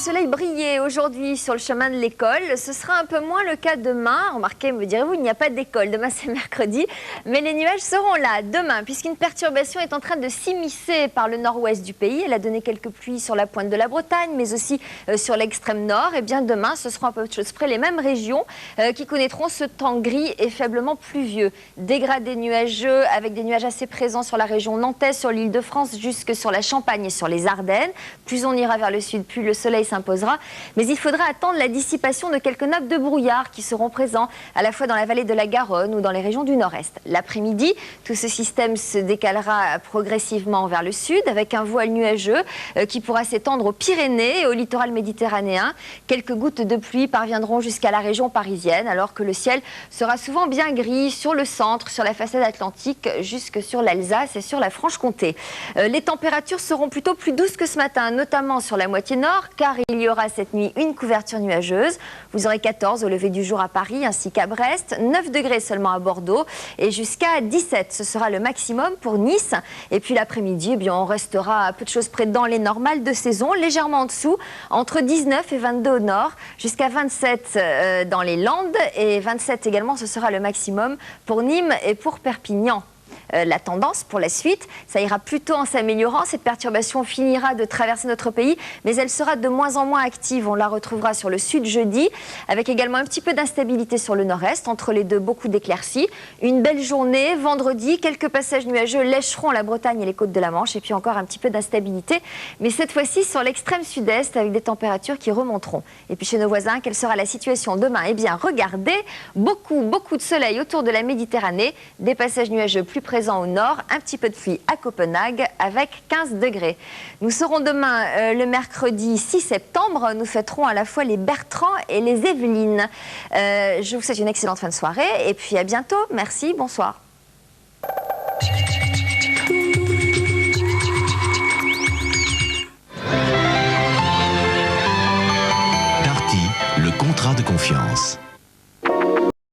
soleil briller aujourd'hui sur le chemin de l'école. Ce sera un peu moins le cas demain. Remarquez, me direz-vous, il n'y a pas d'école. Demain, c'est mercredi. Mais les nuages seront là demain, puisqu'une perturbation est en train de s'immiscer par le nord-ouest du pays. Elle a donné quelques pluies sur la pointe de la Bretagne, mais aussi sur l'extrême nord. Et bien demain, ce seront à peu de choses près les mêmes régions qui connaîtront ce temps gris et faiblement pluvieux. Dégradé nuageux avec des nuages assez présents sur la région nantaise, sur l'île de France, jusque sur la Champagne et sur les Ardennes. Plus on ira vers le sud, plus le soleil s'imposera. Mais il faudra attendre la dissipation de quelques nappes de brouillard qui seront présents à la fois dans la vallée de la Garonne ou dans les régions du nord-est. L'après-midi, tout ce système se décalera progressivement vers le sud avec un voile nuageux qui pourra s'étendre aux Pyrénées et au littoral méditerranéen. Quelques gouttes de pluie parviendront jusqu'à la région parisienne alors que le ciel sera souvent bien gris sur le centre, sur la façade atlantique, jusque sur l'Alsace et sur la Franche-Comté. Les températures seront plutôt plus douces que ce matin, notamment sur la moitié nord, car il y aura cette nuit une couverture nuageuse. Vous aurez 14 au lever du jour à Paris ainsi qu'à Brest, 9 degrés seulement à Bordeaux et jusqu'à 17. Ce sera le maximum pour Nice. Et puis l'après-midi, eh bien, on restera à peu de choses près dans les normales de saison, légèrement en dessous, entre 19 et 22 au nord, jusqu'à 27 dans les Landes et 27 également, ce sera le maximum pour Nîmes et pour Perpignan. La tendance pour la suite, ça ira plutôt en s'améliorant. Cette perturbation finira de traverser notre pays, mais elle sera de moins en moins active. On la retrouvera sur le sud jeudi, avec également un petit peu d'instabilité sur le nord-est. Entre les deux, beaucoup d'éclaircies. Une belle journée. Vendredi, quelques passages nuageux lécheront la Bretagne et les côtes de la Manche. Et puis encore un petit peu d'instabilité, mais cette fois-ci sur l'extrême sud-est, avec des températures qui remonteront. Et puis chez nos voisins, quelle sera la situation demain? Eh bien, regardez, beaucoup de soleil autour de la Méditerranée, des passages nuageux plus présents au nord, un petit peu de pluie à Copenhague avec 15 degrés. Nous serons demain le mercredi 6 septembre. Nous fêterons à la fois les Bertrand et les Évelyne. Je vous souhaite une excellente fin de soirée et puis à bientôt. Merci, bonsoir.